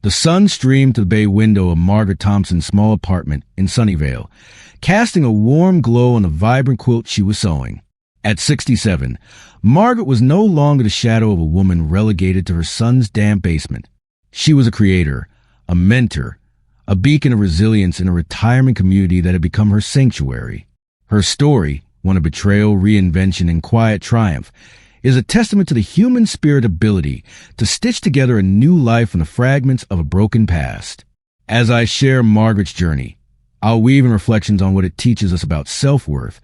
The sun streamed through the bay window of Margaret Thompson's small apartment in Sunnyvale, casting a warm glow on the vibrant quilt she was sewing. At 67, Margaret was no longer the shadow of a woman relegated to her son's damp basement. She was a creator, a mentor, a beacon of resilience in a retirement community that had become her sanctuary. Her story, one of betrayal, reinvention, and quiet triumph, is a testament to the human spirit ability to stitch together a new life from the fragments of a broken past. As I share Margaret's journey, I'll weave in reflections on what it teaches us about self-worth,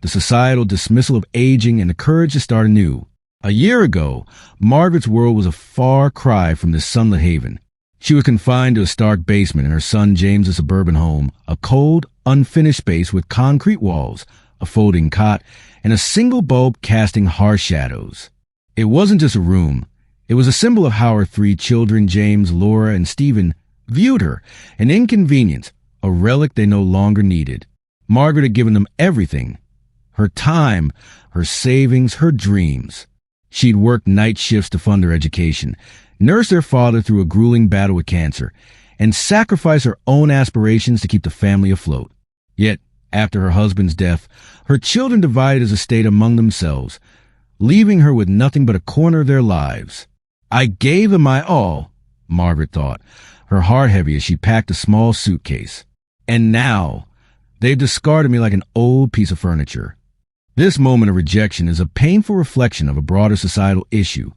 the societal dismissal of aging, and the courage to start anew. A year ago, Margaret's world was a far cry from this sunlit haven. She was confined to a stark basement in her son James's suburban home, a cold, unfinished space with concrete walls, a folding cot, and a single bulb casting harsh shadows. It wasn't just a room. It was a symbol of how her three children, James, Laura, and Stephen, viewed her, an inconvenience, a relic they no longer needed. Margaret had given them everything: her time, her savings, her dreams. She'd worked night shifts to fund their education, nursed their father through a grueling battle with cancer, and sacrificed her own aspirations to keep the family afloat. Yet, after her husband's death, her children divided his estate among themselves, leaving her with nothing but a corner of their lives. I gave them my all, Margaret thought, her heart heavy as she packed a small suitcase. And now, they've discarded me like an old piece of furniture. This moment of rejection is a painful reflection of a broader societal issue: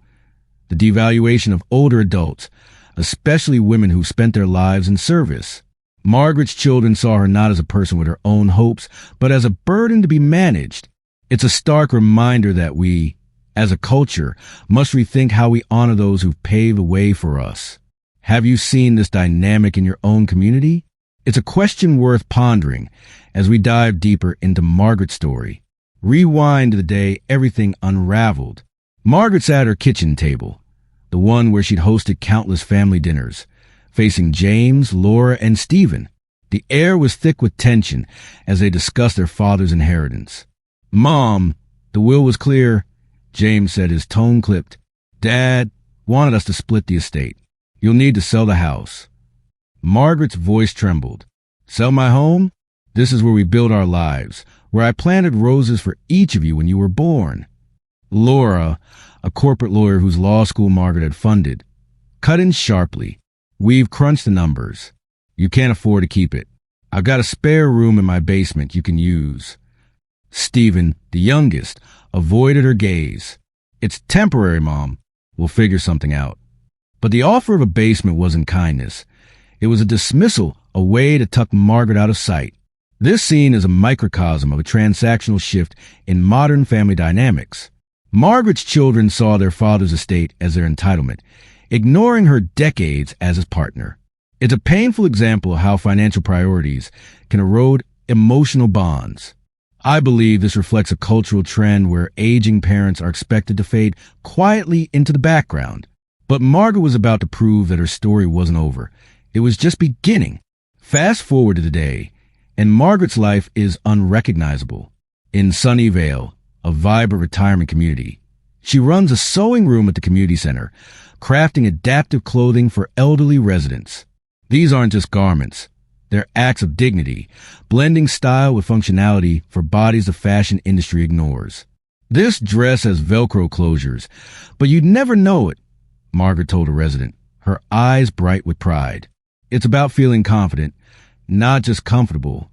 the devaluation of older adults, especially women who spent their lives in service. Margaret's children saw her not as a person with her own hopes, but as a burden to be managed. It's a stark reminder that we, as a culture, must rethink how we honor those who've paved the way for us. Have you seen this dynamic in your own community? It's a question worth pondering as we dive deeper into Margaret's story. Rewind to the day everything unraveled. Margaret sat at her kitchen table, the one where she'd hosted countless family dinners, facing James, Laura, and Stephen. The air was thick with tension as they discussed their father's inheritance. "Mom, the will was clear," James said, his tone clipped. "Dad wanted us to split the estate. You'll need to sell the house." Margaret's voice trembled. "Sell my home? This is where we built our lives, where I planted roses for each of you when you were born." Laura, a corporate lawyer whose law school Margaret had funded, cut in sharply. "We've crunched the numbers. You can't afford to keep it. I've got a spare room in my basement you can use." Stephen, the youngest, avoided her gaze. "It's temporary, Mom. We'll figure something out." But the offer of a basement wasn't kindness. It was a dismissal, a way to tuck Margaret out of sight. This scene is a microcosm of a transactional shift in modern family dynamics. Margaret's children saw their father's estate as their entitlement, ignoring her decades as his partner. It's a painful example of how financial priorities can erode emotional bonds. I believe this reflects a cultural trend where aging parents are expected to fade quietly into the background. But Margaret was about to prove that her story wasn't over. It was just beginning. Fast forward to today, and Margaret's life is unrecognizable. In Sunnyvale, a vibrant retirement community, she runs a sewing room at the community center, crafting adaptive clothing for elderly residents. These aren't just garments. They're acts of dignity, blending style with functionality for bodies the fashion industry ignores. "This dress has Velcro closures, but you'd never know it," Margaret told a resident, her eyes bright with pride. "It's about feeling confident, not just comfortable."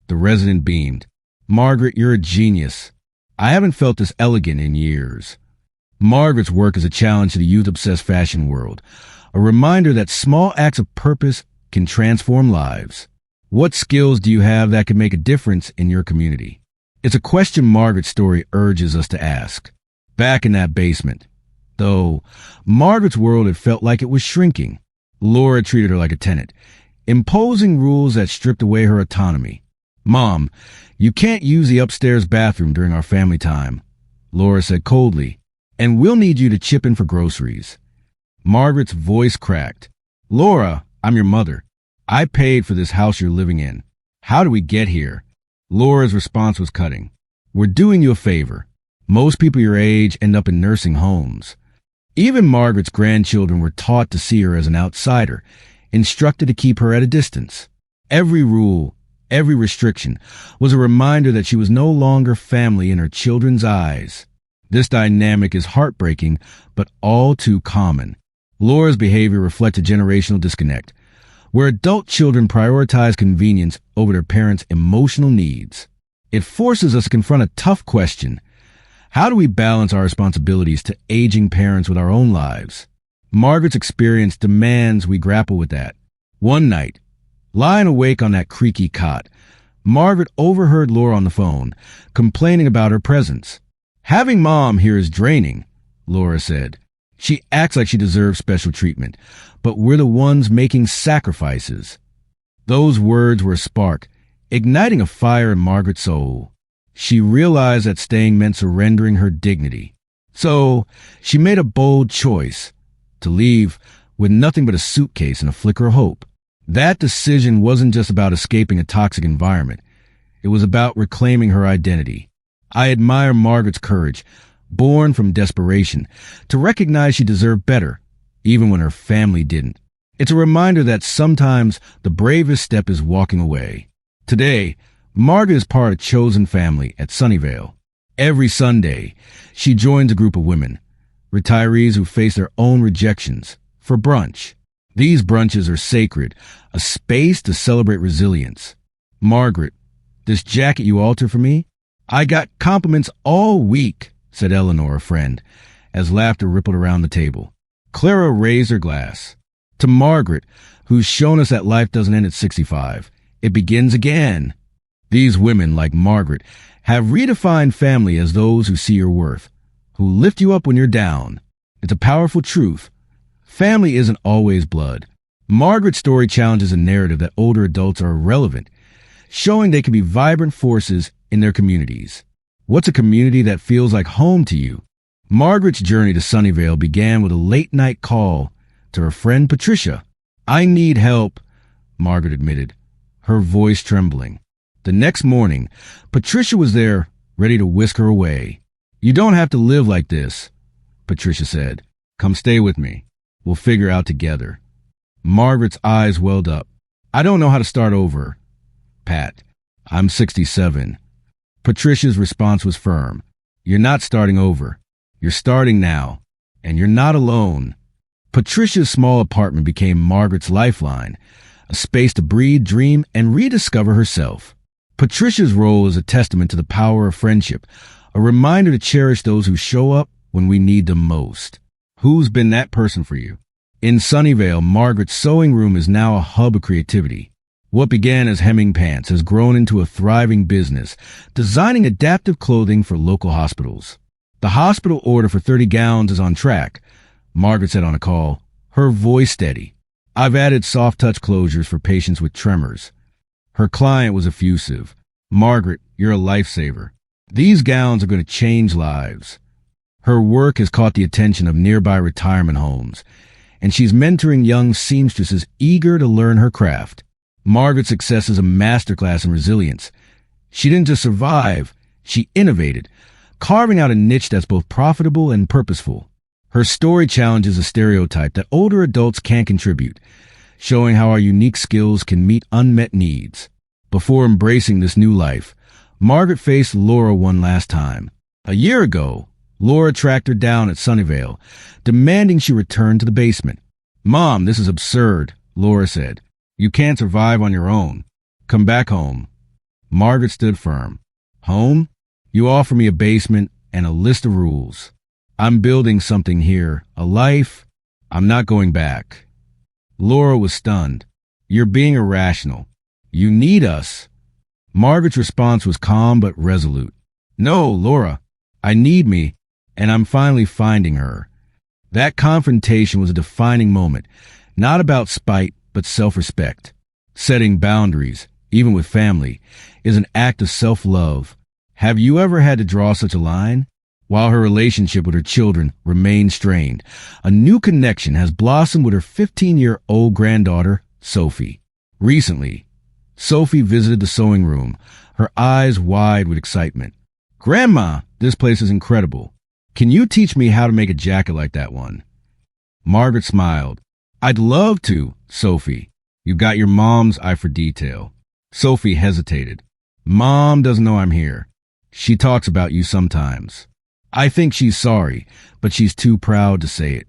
The resident beamed. "Margaret, you're a genius. I haven't felt this elegant in years." Margaret's work is a challenge to the youth-obsessed fashion world, a reminder that small acts of purpose can transform lives. What skills do you have that can make a difference in your community? It's a question Margaret's story urges us to ask. Back in that basement, though, Margaret's world had felt like it was shrinking. Laura treated her like a tenant, imposing rules that stripped away her autonomy. "Mom, you can't use the upstairs bathroom during our family time," Laura said coldly, "and we'll need you to chip in for groceries." Margaret's voice cracked. "Laura, I'm your mother. I paid for this house you're living in. How do we get here?" Laura's response was cutting. "We're doing you a favor. Most people your age end up in nursing homes." Even Margaret's grandchildren were taught to see her as an outsider, instructed to keep her at a distance. Every rule, every restriction was a reminder that she was no longer family in her children's eyes. This dynamic is heartbreaking, but all too common. Laura's behavior reflects a generational disconnect, where adult children prioritize convenience over their parents' emotional needs. It forces us to confront a tough question. How do we balance our responsibilities to aging parents with our own lives? Margaret's experience demands we grapple with that. One night, lying awake on that creaky cot, Margaret overheard Laura on the phone, complaining about her presence. "Having Mom here is draining," Laura said. "She acts like she deserves special treatment, but we're the ones making sacrifices." Those words were a spark, igniting a fire in Margaret's soul. She realized that staying meant surrendering her dignity. So she made a bold choice to leave with nothing but a suitcase and a flicker of hope. That decision wasn't just about escaping a toxic environment. It was about reclaiming her identity. I admire Margaret's courage, born from desperation, to recognize she deserved better, even when her family didn't. It's a reminder that sometimes the bravest step is walking away. Today, Margaret is part of a chosen family at Sunnyvale. Every Sunday, she joins a group of women, retirees who face their own rejections, for brunch. These brunches are sacred, a space to celebrate resilience. "Margaret, this jacket you altered for me? I got compliments all week," said Eleanor, a friend, as laughter rippled around the table. Clara raised her glass. "To Margaret, who's shown us that life doesn't end at 65. It begins again." These women, like Margaret, have redefined family as those who see your worth, who lift you up when you're down. It's a powerful truth. Family isn't always blood. Margaret's story challenges a narrative that older adults are irrelevant, showing they can be vibrant forces in their communities. What's a community that feels like home to you? Margaret's journey to Sunnyvale began with a late-night call to her friend Patricia. "I need help," Margaret admitted, her voice trembling. The next morning, Patricia was there, ready to whisk her away. "You don't have to live like this," Patricia said. "Come stay with me. We'll figure it out together." Margaret's eyes welled up. "I don't know how to start over, Pat. I'm 67. Patricia's response was firm. "You're not starting over. You're starting now. And you're not alone." Patricia's small apartment became Margaret's lifeline, a space to breathe, dream, and rediscover herself. Patricia's role is a testament to the power of friendship, a reminder to cherish those who show up when we need them most. Who's been that person for you? In Sunnyvale, Margaret's sewing room is now a hub of creativity. What began as hemming pants has grown into a thriving business, designing adaptive clothing for local hospitals. "The hospital order for 30 gowns is on track," Margaret said on a call, her voice steady. "I've added soft-touch closures for patients with tremors." Her client was effusive. "Margaret, you're a lifesaver. These gowns are going to change lives." Her work has caught the attention of nearby retirement homes, and she's mentoring young seamstresses eager to learn her craft. Margaret's success is a masterclass in resilience. She didn't just survive, she innovated, carving out a niche that's both profitable and purposeful. Her story challenges a stereotype that older adults can't contribute, showing how our unique skills can meet unmet needs. Before embracing this new life, Margaret faced Laura one last time. A year ago, Laura tracked her down at Sunnyvale, demanding she return to the basement. "Mom, this is absurd," Laura said. "You can't survive on your own. Come back home." Margaret stood firm. "Home? You offer me a basement and a list of rules. I'm building something here, a life. I'm not going back." Laura was stunned. "You're being irrational. You need us." Margaret's response was calm but resolute. "No, Laura, I need me, and I'm finally finding her." That confrontation was a defining moment, not about spite, but self-respect. Setting boundaries, even with family, is an act of self-love. Have you ever had to draw such a line? While her relationship with her children remains strained, a new connection has blossomed with her 15-year-old granddaughter, Sophie. Recently, Sophie visited the sewing room, her eyes wide with excitement. "Grandma, this place is incredible. Can you teach me how to make a jacket like that one? Margaret smiled. I'd love to, Sophie. You got your mom's eye for detail. Sophie hesitated. Mom doesn't know I'm here. She talks about you sometimes. I think she's sorry, but she's too proud to say it.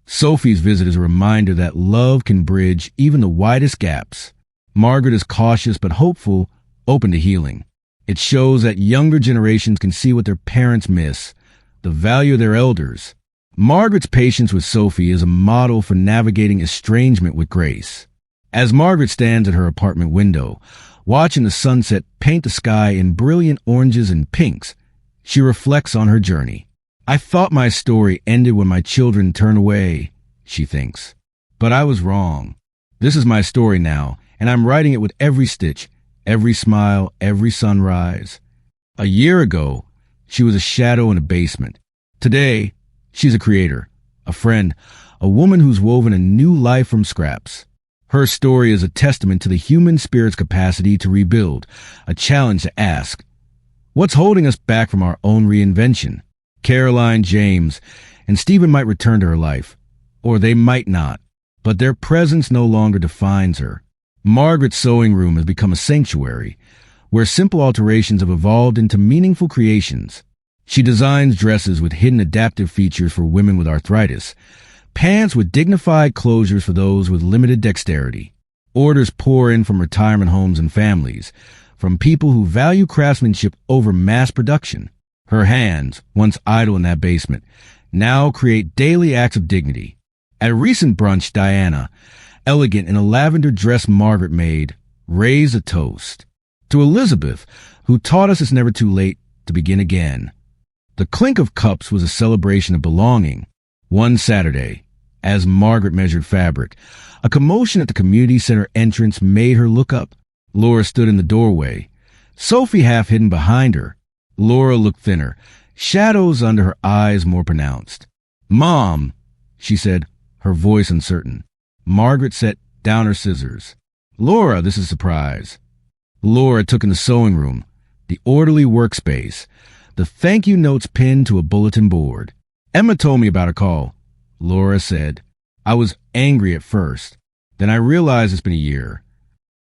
Sophie's visit is a reminder that love can bridge even the widest gaps. Margaret is cautious but hopeful, open to healing. It shows that younger generations can see what their parents miss, the value of their elders. Margaret's patience with Sophie is a model for navigating estrangement with grace. As Margaret stands at her apartment window, watching the sunset paint the sky in brilliant oranges and pinks, she reflects on her journey. I thought my story ended when my children turned away, she thinks. But I was wrong. This is my story now, and I'm writing it with every stitch, every smile, every sunrise. A year ago, she was a shadow in a basement. Today, she's a creator, a friend, a woman who's woven a new life from scraps. Her story is a testament to the human spirit's capacity to rebuild, a challenge to ask, what's holding us back from our own reinvention? Caroline, James, and Stephen might return to her life, or they might not, but their presence no longer defines her. Margaret's sewing room has become a sanctuary, where simple alterations have evolved into meaningful creations. She designs dresses with hidden adaptive features for women with arthritis, pants with dignified closures for those with limited dexterity. Orders pour in from retirement homes and families, from people who value craftsmanship over mass production. Her hands, once idle in that basement, now create daily acts of dignity. At a recent brunch, Diana, elegant in a lavender dress Margaret made, raised a toast to Elizabeth, who taught us it's never too late to begin again. The clink of cups was a celebration of belonging. One Saturday, as Margaret measured fabric, a commotion at the community center entrance made her look up. Laura stood in the doorway, Sophie half hidden behind her. Laura looked thinner, shadows under her eyes more pronounced. Mom, she said, her voice uncertain. Margaret set down her scissors. Laura, this is a surprise. Laura took in the sewing room, the orderly workspace, the thank you notes pinned to a bulletin board. Emma told me about a call, Laura said. I was angry at first. Then I realized it's been a year.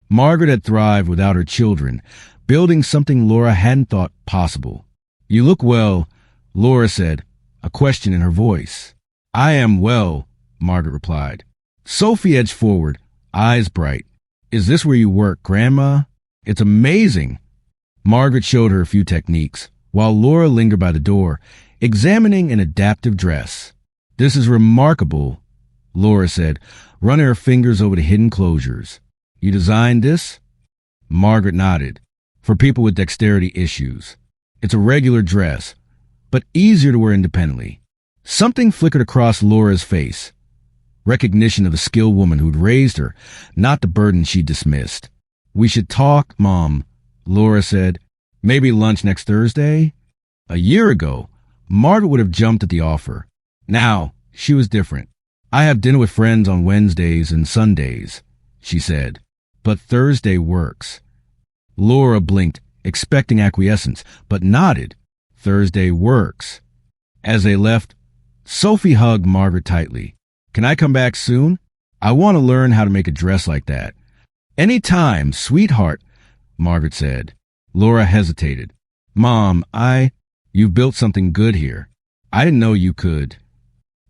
Margaret had thrived without her children, building something Laura hadn't thought possible. You look well, Laura said, a question in her voice. I am well, Margaret replied. Sophie edged forward, eyes bright. Is this where you work, Grandma? It's amazing. Margaret showed her a few techniques, while Laura lingered by the door, examining an adaptive dress. This is remarkable, Laura said, running her fingers over the hidden closures. You designed this? Margaret nodded. For people with dexterity issues. It's a regular dress, but easier to wear independently. Something flickered across Laura's face. Recognition of the skilled woman who'd raised her, not the burden she'd dismissed. We should talk, Mom, Laura said. Maybe lunch next Thursday? A year ago, Margaret would have jumped at the offer. Now, she was different. I have dinner with friends on Wednesdays and Sundays, she said. But Thursday works. Laura blinked, expecting acquiescence, but nodded. Thursday works. As they left, Sophie hugged Margaret tightly. Can I come back soon? I want to learn how to make a dress like that. Anytime, sweetheart, Margaret said. Laura hesitated. Mom, you've built something good here. I didn't know you could.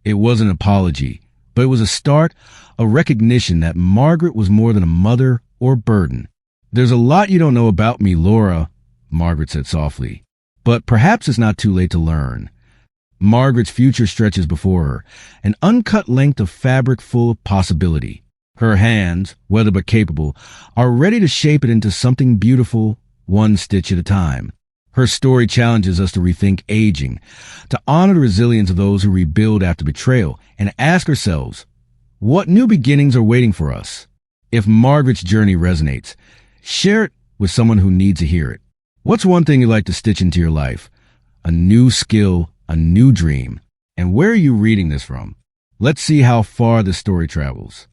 It wasn't an apology, but it was a start, a recognition that Margaret was more than a mother or burden. There's a lot you don't know about me, Laura, Margaret said softly, but perhaps it's not too late to learn. Margaret's future stretches before her, an uncut length of fabric full of possibility. Her hands, weathered but capable, are ready to shape it into something beautiful, one stitch at a time. Her story challenges us to rethink aging, to honor the resilience of those who rebuild after betrayal, and ask ourselves, what new beginnings are waiting for us? If Margaret's journey resonates, share it with someone who needs to hear it. What's one thing you'd like to stitch into your life? A new skill, a new dream. And where are you reading this from? Let's see how far this story travels.